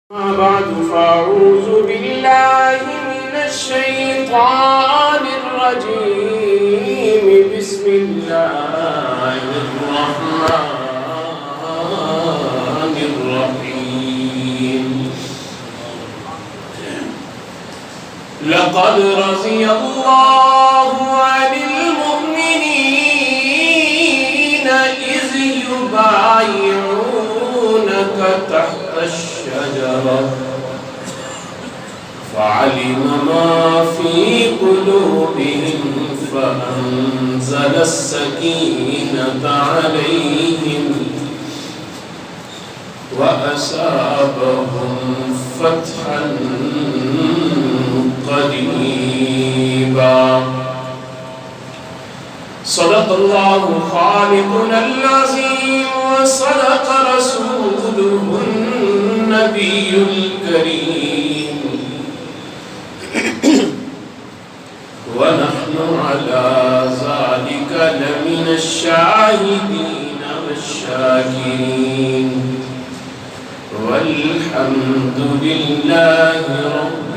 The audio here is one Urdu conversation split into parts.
بعد فأعوذ بالله من الشيطان الرجيم بسم الله الرحمن الرحيم لقد رضي الله عن المؤمنين إذ يبايعونك تحت الشجرة فعلم ما في قلوبهم فأنزل السكينة عليهم وأصابهم فتحا قريبا صدق الله خالقنا العظيم وصدق رسوله النبي الكريم ونحن على ذلك لمن الشاهدين والشاكرين والحمد لله رب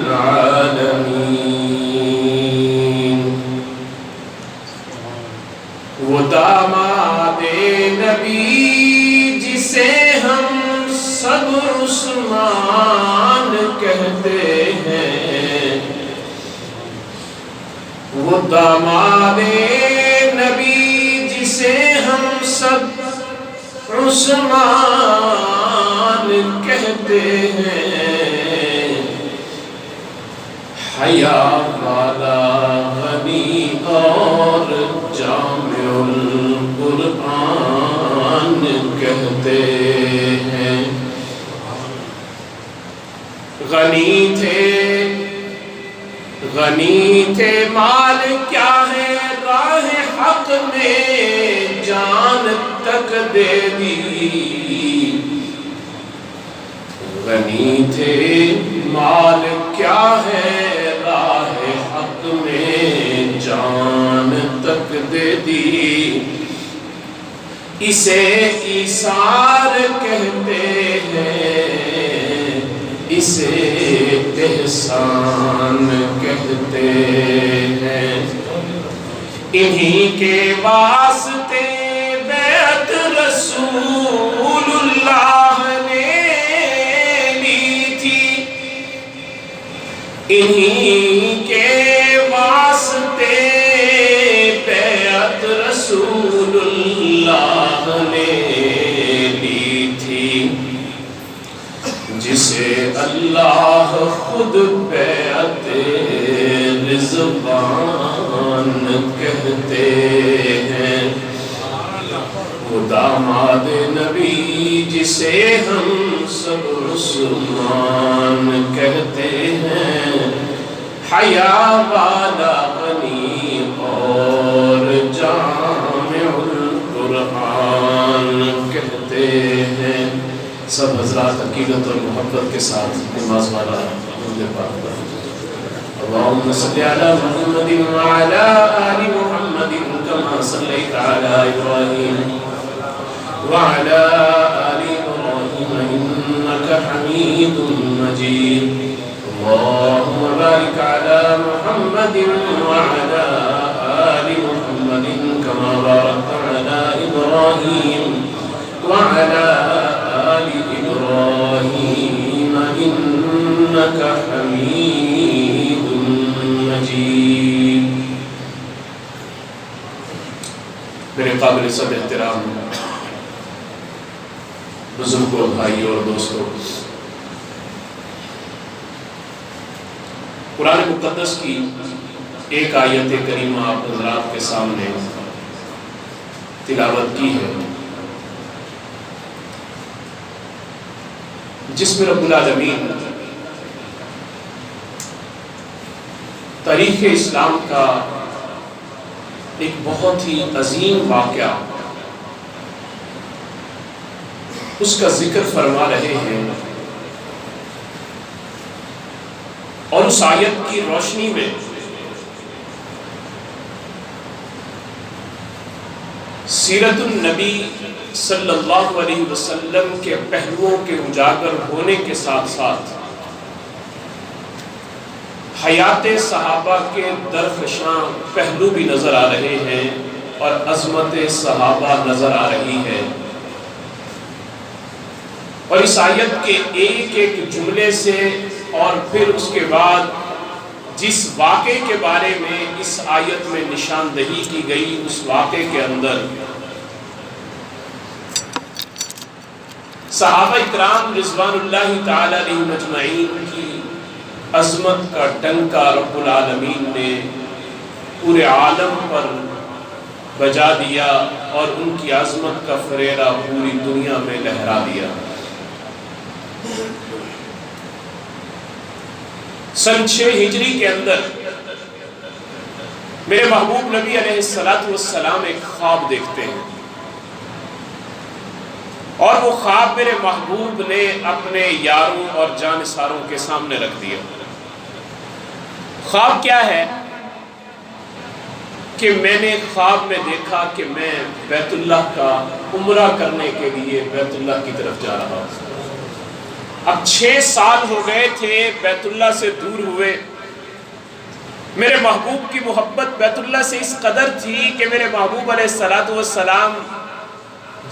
العالمين. وہ داماد نبی جسے ہم سب عثمان کہتے ہیں، وہ داماد نبی جسے ہم سب عثمان کہتے ہیں، حیا والا غنی اور جامع القرآن کہتے ہیں. غنی تھے مال کیا ہے، راہ حق میں جان تک دے دی. غنی تھے مال کیا ہے، راہ حق میں جان تک دے دی. اسے ایثار کہتے ہیں، اسے احسان کہتے ہیں. انہی کے واسطے بیعت رسول اللہ نے لی تھی، انہی کے واسطے بیعت رسول اللہ نے لی تھی. جسے اللہ خود بیعت رضوان کہتے ہیں. وہ داماد نبی جسے ہم سب عثمان کہتے ہیں، حیا والا غنی اور جامع القرآن کہتے ہیں. سب حضرات عقیدت اور محبت کے ساتھ نماز والا درود پاک پڑھیں. اللهم صل على محمد وعلى آل محمد كما صليت على إبراهيم وعلى آل إبراهيم إنك حميد مجيد. اللهم بارك على محمد وعلى آل محمد كما باركت على إبراهيم وعلى آل إبراهيم إنك حميد مجيد. میرے قابل صد احترام بزرگوں، بھائیوں اور دوستوں، قرآن مقدس کی ایک آیت کریمہ آپ حضرات کے سامنے تلاوت کی ہے، جس میں رب العالمین تاریخ اسلام کا ایک بہت ہی عظیم واقعہ اس کا ذکر فرما رہے ہیں، اور اس آیت کی روشنی میں سیرت النبی صلی اللہ علیہ وسلم کے پہلوؤں کے اجاگر ہونے کے ساتھ ساتھ حیات صحابہ کے درخشاں پہلو بھی نظر آ رہے ہیں اور عظمت صحابہ نظر آ رہی ہے، اور اس آیت کے ایک ایک جملے سے اور پھر اس کے بعد جس واقعے کے بارے میں اس آیت میں نشاندہی کی گئی، اس واقعے کے اندر صحابہ اکرام رضوان اللہ تعالی علیہم اجمعین کی عظمت کا ڈنکا رب العالمین نے پورے عالم پر بجا دیا اور ان کی عظمت کا فریرہ پوری دنیا میں لہرا دیا۔ سن 6 ہجری کے اندر میرے محبوب نبی علیہ السلام ایک خواب دیکھتے ہیں، اور وہ خواب میرے محبوب نے اپنے یاروں اور جانثاروں کے سامنے رکھ دیا۔ خواب کیا ہے کہ میں نے خواب میں دیکھا کہ میں بیت اللہ کا عمرہ کرنے کے لیے بیت اللہ کی طرف جا رہا ہوں۔ اب 6 سال ہو گئے تھے بیت اللہ سے دور ہوئے۔ میرے محبوب کی محبت بیت اللہ سے اس قدر تھی کہ میرے محبوب علیہ السلام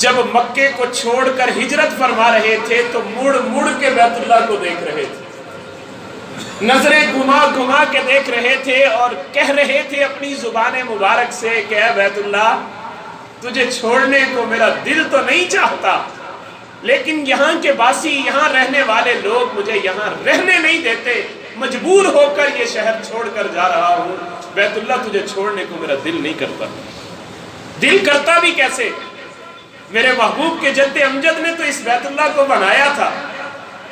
جب مکے کو چھوڑ کر ہجرت فرما رہے تھے تو مڑ مڑ کے بیت اللہ کو دیکھ رہے تھے، نظریں گھما گھما کے دیکھ رہے تھے اور کہہ رہے تھے اپنی زبان مبارک سے کہ اے بیت اللہ، تجھے چھوڑنے کو میرا دل تو نہیں چاہتا، لیکن یہاں کے باسی، یہاں رہنے والے لوگ مجھے یہاں رہنے نہیں دیتے، مجبور ہو کر یہ شہر چھوڑ کر جا رہا ہوں۔ بیت اللہ تجھے چھوڑنے کو میرا دل نہیں کرتا۔ دل کرتا بھی کیسے؟ میرے محبوب کے جد امجد نے تو اس بیت اللہ کو بنایا تھا،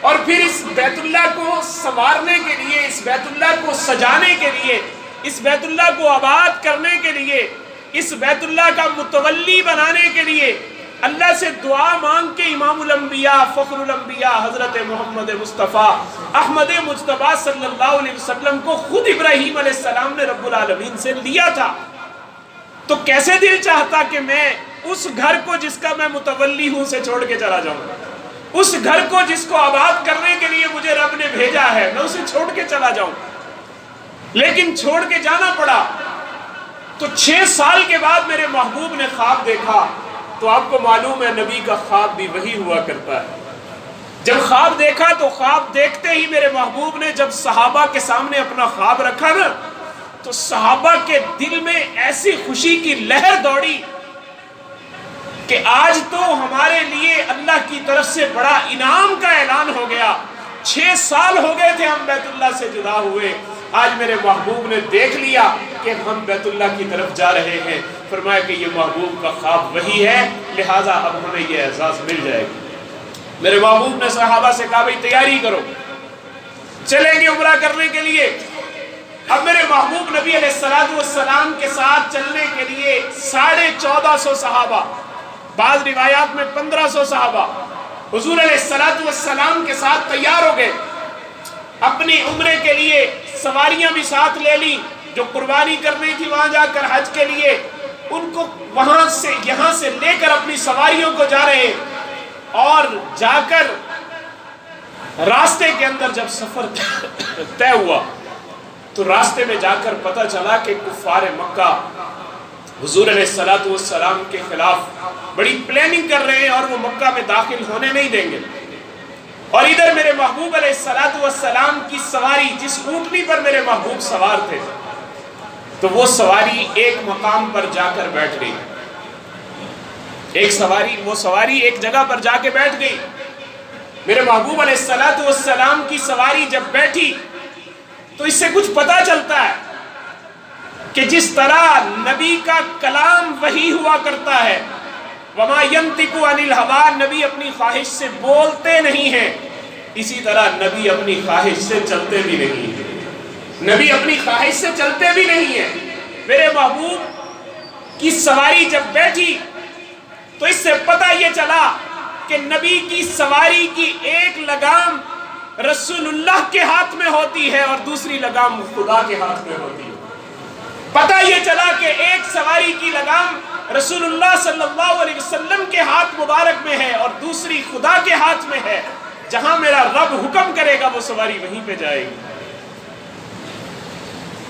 اور پھر اس بیت اللہ کو سنوارنے کے لیے، اس بیت اللہ کو سجانے کے لیے، اس بیت اللہ کو آباد کرنے کے لیے، اس بیت اللہ کا متولی بنانے کے لیے اللہ سے دعا مانگ کے امام الانبیاء، فخر الانبیاء حضرت محمد مصطفیٰ احمد مجتبیٰ صلی اللہ علیہ وسلم کو خود ابراہیم علیہ السلام نے رب العالمین سے لیا تھا۔ تو کیسے دل چاہتا کہ میں اس گھر کو جس کا میں متولی ہوں سے چھوڑ کے چلا جاؤں، اس گھر کو جس کو آباد کرنے کے لیے مجھے رب نے بھیجا ہے، میں اسے چھوڑ کے چلا جاؤں، لیکن چھوڑ کے جانا پڑا۔ تو 6 سال کے بعد میرے محبوب نے خواب دیکھا، تو آپ کو معلوم ہے نبی کا خواب بھی وہی ہوا کرتا ہے۔ جب خواب دیکھا تو خواب دیکھتے ہی میرے محبوب نے جب صحابہ کے سامنے اپنا خواب رکھا نا، تو صحابہ کے دل میں ایسی خوشی کی لہر دوڑی کہ آج تو ہمارے لیے اللہ کی طرف سے بڑا انعام کا اعلان ہو گیا۔ 6 سال ہو گئے تھے ہم بیت اللہ سے جدا ہوئے، آج میرے محبوب نے دیکھ لیا کہ ہم بیت اللہ کی طرف جا رہے ہیں۔ فرمایا کہ یہ محبوب کا خواب وہی ہے، لہٰذا اب ہمیں یہ اعزاز مل جائے گا۔ میرے محبوب نے صحابہ سے کہا بھائی تیاری کرو، چلیں گے عمرہ کرنے کے لیے۔ اب میرے محبوب نبی علیہ السلام کے ساتھ چلنے کے لیے 1450 صحابہ، بعض روایات میں 1500 صحابہ حضور علیہ السلام کے ساتھ تیار ہو گئے۔ اپنی عمرے کے لیے سواریاں بھی ساتھ لے لی، جو قربانی کرنی تھی وہاں جا کر حج کے لیے، ان کو وہاں سے یہاں سے لے کر اپنی سواریوں کو جا رہے، اور جا کر راستے کے اندر جب سفر طے ہوا تو راستے میں جا کر پتہ چلا کہ کفار مکہ حضور علیہ السلام کے خلاف بڑی پلاننگ کر رہے ہیں اور وہ مکہ میں داخل ہونے نہیں دیں گے۔ اور ادھر میرے محبوب علیہ السلام کی سواری، جس اونٹنی پر میرے محبوب سوار تھے، تو وہ سواری ایک مقام پر جا کر بیٹھ گئی۔ وہ سواری ایک جگہ پر جا کے بیٹھ گئی۔ میرے محبوب علیہ السلام کی سواری جب بیٹھی تو اس سے کچھ پتہ چلتا ہے کہ جس طرح نبی کا کلام وحی ہوا کرتا ہے، وما ينطق عن الهوى، نبی اپنی خواہش سے بولتے نہیں ہیں، اسی طرح نبی اپنی خواہش سے چلتے بھی نہیں ہیں۔ نبی اپنی خواہش سے چلتے بھی نہیں ہیں۔ میرے محبوب کی سواری جب بیٹھی تو اس سے پتہ یہ چلا کہ نبی کی سواری کی ایک لگام رسول اللہ کے ہاتھ میں ہوتی ہے اور دوسری لگام خدا کے ہاتھ میں ہوتی ہے۔ پتہ یہ چلا کہ ایک سواری کی لگام رسول اللہ صلی اللہ علیہ وسلم کے ہاتھ مبارک میں ہے اور دوسری خدا کے ہاتھ میں ہے. جہاں میرا رب حکم کرے گا وہ سواری وہیں پہ جائے گی.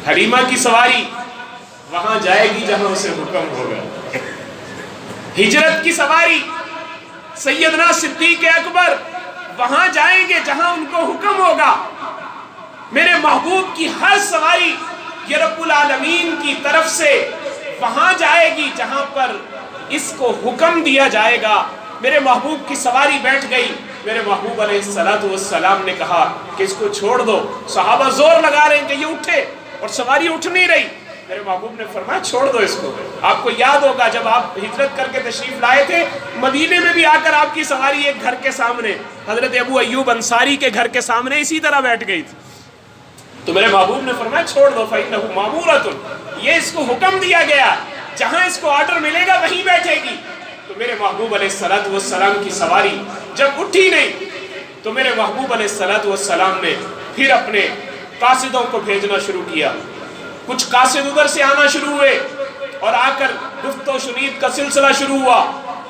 حلیمہ کی سواری وہاں جائے گی جہاں اسے حکم ہوگا. ہجرت کی سواری سیدنا صدیق اکبر وہاں جائیں گے جہاں ان کو حکم ہوگا. میرے محبوب کی ہر سواری یہ رب العالمین کی طرف سے وہاں جائے گی جہاں پر اس کو حکم دیا جائے گا. میرے محبوب کی سواری بیٹھ گئی. میرے محبوب علیہ السلام نے کہا کہ اس کو چھوڑ دو. صحابہ زور لگا رہے ہیں کہ یہ اٹھے اور سواری اٹھ نہیں رہی. میرے محبوب نے فرمایا چھوڑ دو اس کو. آپ کو یاد ہوگا جب آپ ہجرت کر کے تشریف لائے تھے مدینے میں بھی آ کر آپ کی سواری ایک گھر کے سامنے حضرت ابو ایوب انصاری کے گھر کے سامنے اسی طرح بیٹھ گئی تھی. تو میرے محبوب نے فرمایا چھوڑ دو فَإِنَّهُ مَأْمُورَةٌ, یہ اس کو حکم دیا گیا جہاں اس کو آرڈر ملے گا وہیں بیٹھے گی. تو میرے محبوب علیہ السلام کی سواری جب اٹھی نہیں تو میرے محبوب علیہ السلام نے پھر اپنے قاصدوں کو بھیجنا شروع کیا. کچھ قاصد ادھر سے آنا شروع ہوئے اور آ کر گفت و شنید کا سلسلہ شروع ہوا.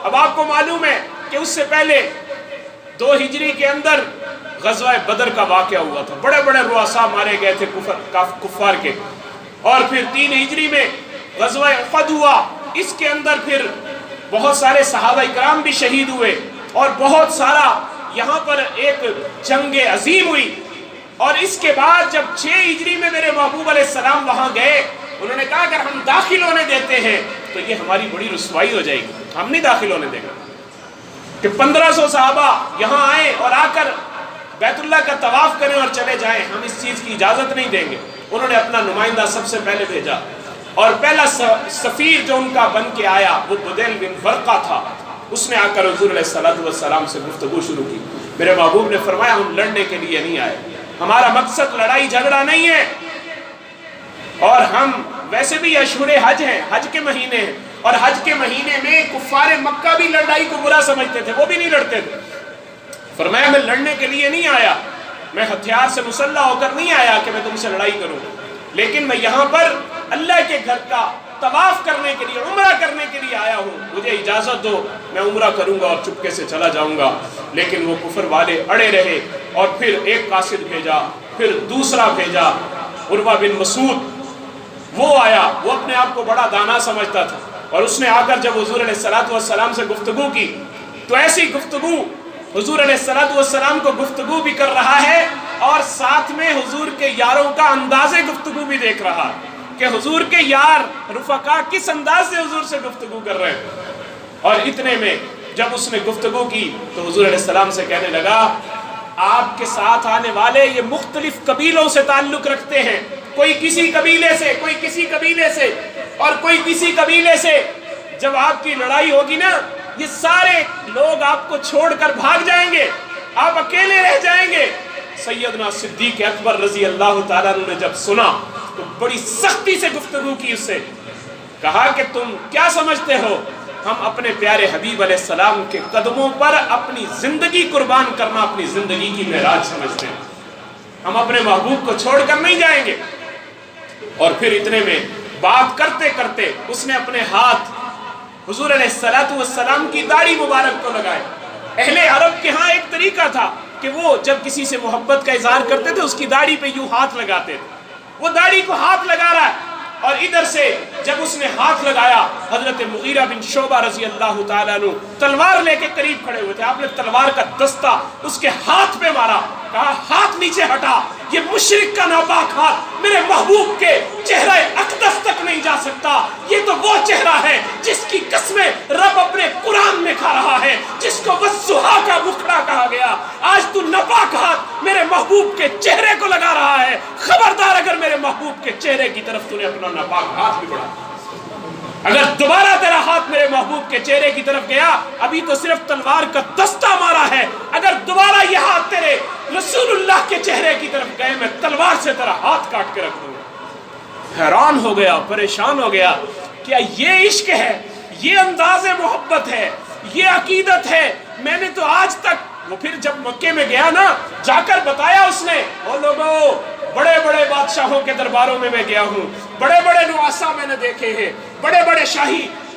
اب آپ کو معلوم ہے کہ اس سے پہلے 2 ہجری کے اندر غزوہ بدر کا واقعہ ہوا تھا. بڑے بڑے رؤساء مارے گئے تھے کفار کے. اور پھر 3 ہجری میں غزوہ احد ہوا. اس کے اندر پھر بہت سارے صحابہ اکرام بھی شہید ہوئے اور بہت سارا یہاں پر ایک جنگ عظیم ہوئی. اور اس کے بعد جب 6 ہجری میں میرے محبوب علیہ السلام وہاں گئے انہوں نے کہا اگر ہم داخل ہونے دیتے ہیں تو یہ ہماری بڑی رسوائی ہو جائے گی, ہم نہیں داخل ہونے دیں گے. کہ 1500 صحابہ یہاں آئیں اور آ کر بیت اللہ کا طواف کریں اور چلے جائیں, ہم اس چیز کی اجازت نہیں دیں گے. انہوں نے اپنا نمائندہ سب سے پہلے بھیجا اور پہلا سفیر جو ان کا بن کے آیا وہ بدیل بن ورقہ تھا. اس نے آ کر حضور علیہ السلام سے گفتگو شروع کی. میرے محبوب نے فرمایا ہم لڑنے کے لیے نہیں آئے, ہمارا مقصد لڑائی جھگڑا نہیں ہے, اور ہم ویسے بھی اشہر حج ہیں, حج کے مہینے ہیں, اور حج کے مہینے میں کفار مکہ بھی لڑائی کو برا سمجھتے تھے, وہ بھی نہیں لڑتے تھے. فرمایا میں لڑنے کے لیے نہیں آیا, میں ہتھیار سے مسلح ہو کر نہیں آیا کہ میں تم سے لڑائی کروں, لیکن میں یہاں پر اللہ کے گھر کا طواف کرنے کے لیے, عمرہ کرنے کے لیے آیا ہوں, مجھے اجازت دو میں عمرہ کروں گا اور چپکے سے چلا جاؤں گا. لیکن وہ کفر والے اڑے رہے اور پھر ایک قاصد بھیجا, پھر دوسرا بھیجا. عروہ بن مسعود وہ آیا, وہ اپنے آپ کو بڑا دانا سمجھتا تھا, اور اس نے آ کر جب حضور علیہ السلام سے گفتگو کی تو ایسی گفتگو حضور علیہ السلام کو گفتگو بھی کر رہا ہے اور ساتھ میں حضور کے یاروں کا انداز گفتگو بھی دیکھ رہا ہے کہ حضور کے یار رفقا کس انداز سے حضور سے گفتگو کر رہے ہیں. اور اتنے میں جب اس نے گفتگو کی تو حضور علیہ السلام سے کہنے لگا آپ کے ساتھ آنے والے یہ مختلف قبیلوں سے تعلق رکھتے ہیں, کوئی کسی قبیلے سے, کوئی کسی قبیلے سے, اور کوئی کسی قبیلے سے. جب آپ کی لڑائی ہوگی نا یہ سارے لوگ آپ کو چھوڑ کر بھاگ جائیں گے, آپ اکیلے رہ جائیں گے. سیدنا صدیق اکبر رضی اللہ تعالیٰ عنہ نے جب سنا تو بڑی سختی سے گفتگو کی, اس سے کہا کہ تم کیا سمجھتے ہو ہم اپنے پیارے حبیب علیہ السلام کے قدموں پر اپنی زندگی قربان کرنا اپنی زندگی کی معراج سمجھتے ہیں, ہم اپنے محبوب کو چھوڑ کر نہیں جائیں گے. اور پھر اتنے میں بات کرتے کرتے اس نے اپنے ہاتھ حضور علیہ السلام کی داڑھی مبارک کو لگائے. اہل عرب کے ہاں ایک طریقہ تھا کہ وہ جب کسی سے محبت کا اظہار کرتے تھے اس کی داڑھی پہ یوں ہاتھ لگاتے تھے. وہ داڑھی کو ہاتھ لگا رہا ہے اور ادھر سے جب اس نے ہاتھ لگایا حضرت مغیرہ بن شعبہ رضی اللہ تعالیٰ عنہ تلوار لے کے قریب کھڑے ہوئے تھے. آپ نے تلوار کا دستہ اس کے ہاتھ پہ مارا, کہا ہاتھ نیچے ہٹا, یہ مشرک کا ناپاک ہاتھ میرے محبوب کے چہرہ اقدس تک نہیں جا سکتا. یہ تو وہ چہرہ ہے جس کی قسمیں رب اپنے قرآن میں کھا رہا ہے, جس کو والضحیٰ کا مکھڑا کہا گیا. آج تو ناپاک ہاتھ میرے محبوب کے چہرے کو لگا رہا ہے, خبردار اگر میرے محبوب کے چہرے کی طرف تو نے اپنا ناپاک ہاتھ بھی بڑھا, اگر دوبارہ تیرا ہاتھ میرے محبوب کے چہرے کی طرف گیا, ابھی تو صرف تلوار کا دستہ مارا ہے, اگر دوبارہ یہ ہاتھ تیرے رسول اللہ کے چہرے کی طرف گئے میں تلوار سے تیرا ہاتھ کاٹ کے رکھ دوں گا. حیران ہو گیا, پریشان ہو گیا, کیا یہ عشق ہے, یہ انداز محبت ہے, یہ عقیدت ہے؟ میں نے تو آج تک, وہ پھر جب مکے میں گیا نا جا کر بتایا اس نے, او لوگو بڑے بڑے بادشاہوں کے درباروں میں گیا ہوں, بڑے بڑے رؤساء میں نے دیکھے ہیں, بڑے بڑے شاہی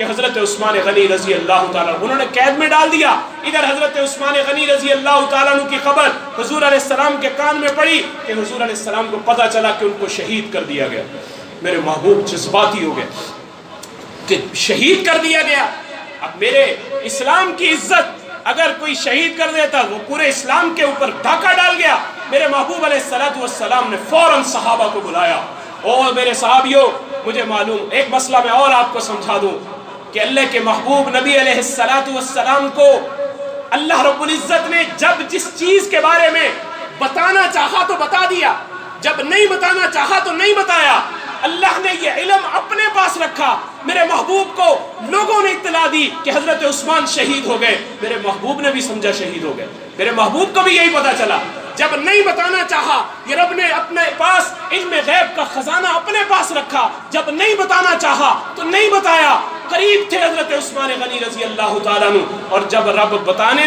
کہ حضرت عثمان غنی رضی اللہ تعالیٰ انہوں نے قید میں ڈال دیا. ادھر حضرت عثمان غنی رضی اللہ تعالیٰ عنہ کی خبر حضور علیہ السلام کے کان میں پڑی کہ حضور علیہ السلام کو پتہ چلا کہ ان کو شہید کر دیا گیا. میرے محبوب جذباتی ہو گئے کہ شہید کر دیا گیا. اب میرے اسلام کی عزت اگر کوئی شہید کر دیتا وہ پورے اسلام کے اوپر ڈاکہ ڈال گیا. میرے محبوب علیہ السلام نے فوراً صحابہ کو بلایا. اور میرے صحابیوں مجھے معلوم ایک مسئلہ میں اور آپ کو سمجھا دوں کہ اللہ کے محبوب نبی علیہ السلام کو اللہ رب العزت نے جب جس چیز کے بارے میں بتانا چاہا تو بتا دیا, جب نہیں بتانا چاہا تو نہیں بتایا. اللہ نے یہ علم اپنے پاس رکھا. میرے محبوب کو لوگوں نے اطلاع دی کہ حضرت عثمان شہید ہو گئے. میرے محبوب نے بھی سمجھا شہید ہو گئے. میرے محبوب کو بھی یہی پتا چلا. جب نہیں بتانا چاہا یہ رب نے اپنے پاس علم غیب کا خزانہ اپنے پاس رکھا. جب نہیں بتانا چاہا تو نہیں بتایا. قریب تھے حضرت عثمان غنی رضی اللہ تعالیٰ عنہ. اور جب رب بتانے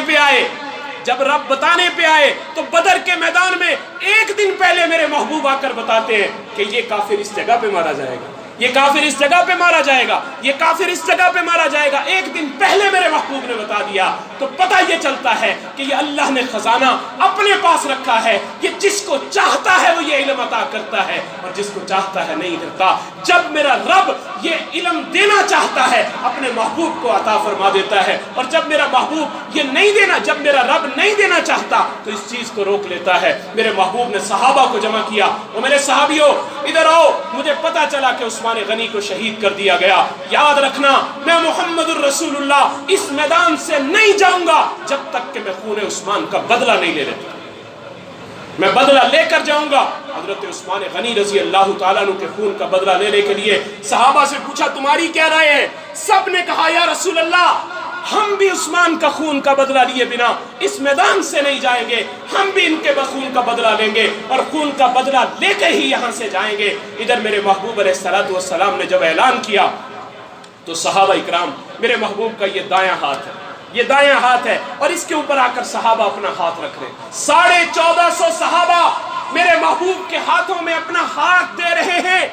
پہ آئے تو بدر کے میدان میں ایک دن پہلے میرے محبوب آ کر بتاتے ہیں کہ یہ کافر اس جگہ پہ مارا جائے گا, یہ کافر اس جگہ پہ مارا جائے گا, یہ کافر اس جگہ پہ مارا جائے گا. ایک دن پہلے میرے محبوب نے بتا دیا. تو پتہ یہ چلتا ہے کہ یہ اللہ نے خزانہ اپنے پاس رکھا ہے. یہ جس کو چاہتا ہے وہ یہ علم عطا کرتا ہے اور جس کو چاہتا ہے نہیں کرتا. جب میرا رب یہ علم دینا چاہتا ہے اپنے محبوب کو عطا فرما دیتا ہے, اور جب میرا محبوب یہ نہیں دینا, جب میرا رب نہیں دینا چاہتا تو اس چیز کو روک لیتا ہے. میرے محبوب نے صحابہ کو جمع کیا. اور میرے صحابیوں ادھر آؤ, مجھے پتا چلا کہ عثمان غنی کو شہید کر دیا گیا. یاد رکھنا میں محمد الرسول اللہ اس میدان سے نہیں جاؤں گا جب تک کہ میں خون عثمان کا بدلہ نہیں لے لیتا. میں بدلہ لے کر جاؤں گا. حضرت عثمان غنی رضی اللہ تعالیٰ عنہ کے خون کا بدلہ لینے کے لیے صحابہ سے پوچھا تمہاری کیا رائے ہے؟ سب نے کہا یا رسول اللہ ہم بھی عثمان کا خون کا بدلہ لیے بنا اس میدان سے نہیں جائیں گے. ہم بھی ان کے خون کا بدلہ لیں گے اور خون کا بدلہ لے کے ہی یہاں سے جائیں گے. ادھر میرے محبوب علیہ السلام نے جب اعلان کیا تو صحابہ اکرام, میرے محبوب کا یہ دایاں ہاتھ ہے, یہ دایاں ہاتھ ہے, اور اس کے اوپر آ کر صحابہ اپنا ہاتھ رکھ رہے ہیں. 1450 صحابہ میرے محبوب کے ہاتھوں میں اپنا ہاتھ دے رہے ہیں,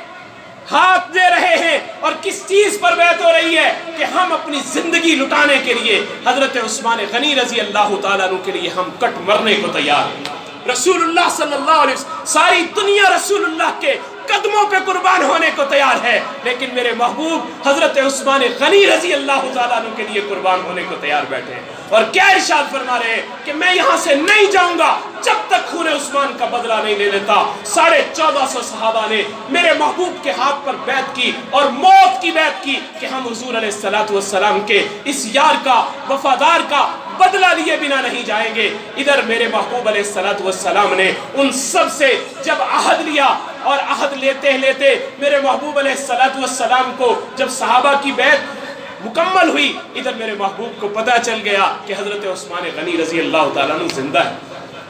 ہاتھ دے رہے ہیں. اور کس چیز پر بیعت ہو رہی ہے کہ ہم اپنی زندگی لٹانے کے لیے حضرت عثمان غنی رضی اللہ تعالیٰ عنہ کے لیے ہم کٹ مرنے کو تیار ہیں. رسول اللہ صلی اللہ علیہ وسلم, ساری دنیا رسول اللہ کے قدموں پہ قربان ہونے کو تیار ہے, لیکن میرے محبوب حضرت عثمان غنی رضی اللہ تعالیٰ عنہ کے لیے قربان ہونے کو تیار بیٹھے ہیں. اور کیا ارشاد فرما رہے ہیں کہ میں یہاں سے نہیں جاؤں گا جب تک خون عثمان کا بدلہ نہیں لے لیتا. 1450 صحابہ نے میرے محبوب کے ہاتھ پر بیعت کی اور موت کی بیعت کی کہ ہم حضور علیہ السلام کے اس یار کا, وفادار کا بدلہ لیے بنا نہیں جائیں گے. ادھر میرے محبوب علیہ السلام نے ان سب سے جب عہد لیا, اور عہد لیتے لیتے میرے محبوب علیہ السلام کو جب صحابہ کی بیعت مکمل ہوئی, ادھر میرے محبوب کو پتہ چل گیا کہ حضرت عثمان غنی رضی اللہ تعالیٰ عنہ زندہ ہے,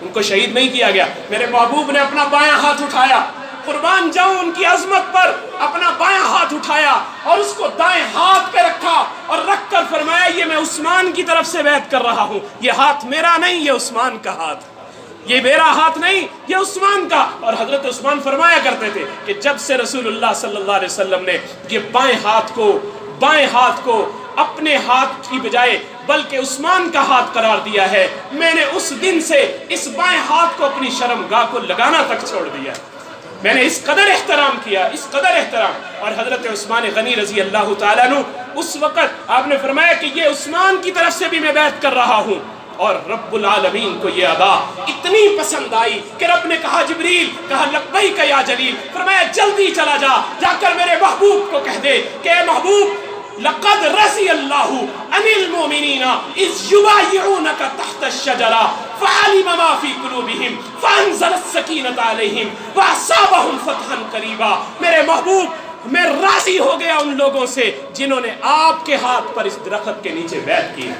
ان کو شہید نہیں کیا گیا. میرے محبوب نے اپنا بایاں ہاتھ اٹھایا, قربان جاؤں ان کی عظمت پر, اپنا بایاں ہاتھ اٹھایا اور اس کو دائیں ہاتھ پہ رکھا اور رکھ کر فرمایا یہ میں عثمان کی طرف سے بیعت کر رہا ہوں. یہ ہاتھ میرا نہیں, یہ عثمان کا ہاتھ, یہ میرا ہاتھ نہیں, یہ عثمان کا. اور حضرت عثمان فرمایا کرتے تھے کہ جب سے رسول اللہ صلی اللہ علیہ وسلم نے یہ بائیں ہاتھ کو اپنے ہاتھ کی بجائے بلکہ عثمان کا ہاتھ قرار دیا ہے, میں نے اس دن سے اس بائیں ہاتھ کو اپنی شرمگاہ کو لگانا تک چھوڑ دیا. میں نے اس قدر احترام کیا, اس قدر احترام. اور حضرت عثمان غنی رضی اللہ تعالیٰ عنہ اس وقت آپ نے فرمایا کہ یہ عثمان کی طرف سے بھی میں بیعت کر رہا ہوں. اور رب العالمین کو یہ ادا اتنی پسند آئی کہ رب نے کہا جبریل, کہا لبیک یا جلیل, فرمایا جلدی چلا جا کر میرے محبوب کو کہہ دے کہ اے محبوب لقد رضی اللہ عن المؤمنین اذ یبایعونک تحت الشجرہ فعلم ما فی قلوبہم فانزل السکینۃ علیہم واصابہم فتحا قریبا. میرے محبوب میں راضی ہو گیا ان لوگوں سے جنہوں نے آپ کے ہاتھ پر اس درخت کے نیچے بیعت کی.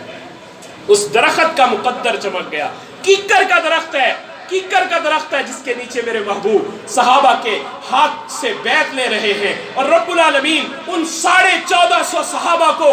اس درخت کا مقدر چمک گیا. کیکر کا درخت ہے, کیکر کا درخت ہے جس کے نیچے میرے محبوب صحابہ کے ہاتھ سے بیعت لے رہے ہیں. اور رب العالمین ان 1450 صحابہ کو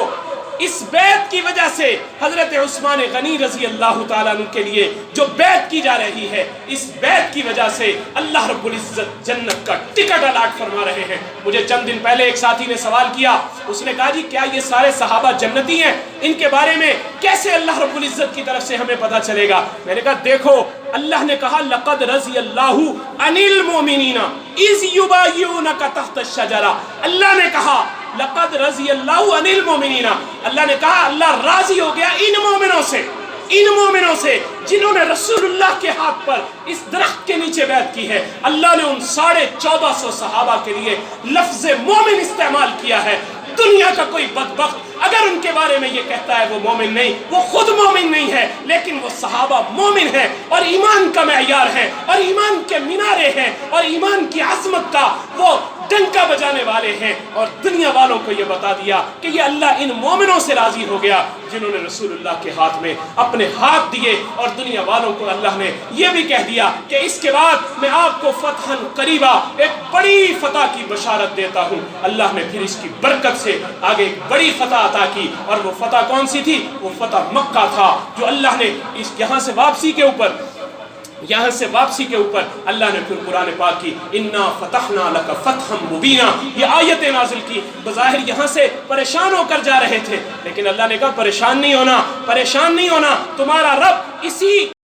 اس بیعت کی وجہ سے حضرت عثمان غنی رضی اللہ تعالیٰ عنہ کے لیے جو بیعت کی جا رہی ہے، اس بیعت کی وجہ سے اللہ رب العزت جنت کا ٹکٹ الاٹ فرما رہے ہیں۔ مجھے چند دن پہلے ایک ساتھی نے سوال کیا، اس نے کہا جی کیا یہ سارے صحابہ جنتی ہیں؟ ان کے بارے میں کیسے اللہ رب العزت کی طرف سے ہمیں پتہ چلے گا؟ میں نے کہا دیکھو، اللہ نے کہا لقد رضی اللہ عن المؤمنین اذ یبایعونک تحت الشجرہ۔ اللہ نے کہا لقد رضی اللہ عن المؤمنین، اللہ نے کہا اللہ راضی ہو گیا ان مومنوں سے جنہوں نے رسول اللہ کے ہاتھ پر اس درخت کے نیچے بیعت کی ہے۔ اللہ نے ان 1450 صحابہ کے لیے لفظ مومن استعمال کیا ہے۔ دنیا کا کوئی بدبخت اگر ان کے بارے میں یہ کہتا ہے وہ مومن نہیں، وہ خود مومن نہیں ہے، لیکن وہ صحابہ مومن ہیں اور ایمان کا معیار ہیں اور ایمان کے مینارے ہیں اور ایمان کی عظمت کا وہ ڈنکا بجانے والے ہیں، اور دنیا والوں کو یہ بتا دیا کہ یہ اللہ ان مومنوں سے راضی ہو گیا جنہوں نے رسول اللہ کے ہاتھ میں اپنے ہاتھ دیے، اور دنیا والوں کو اللہ نے یہ بھی کہہ دیا کہ اس کے بعد میں آپ کو فتحً قریبا ایک بڑی فتح کی بشارت دیتا ہوں۔ اللہ نے پھر اس کی برکت سے آگے ایک بڑی فتح عطا کی، اور وہ فتح کون سی تھی؟ وہ فتح مکہ تھا جو اللہ نے اس یہاں سے واپسی کے اوپر اللہ نے پھر قرآن پاک کی اِنَّا فَتَحْنَا لَكَ فَتْحًا مُبِينًا یہ آیتیں نازل کی۔ بظاہر یہاں سے پریشان ہو کر جا رہے تھے، لیکن اللہ نے کہا پریشان نہیں ہونا، تمہارا رب اسی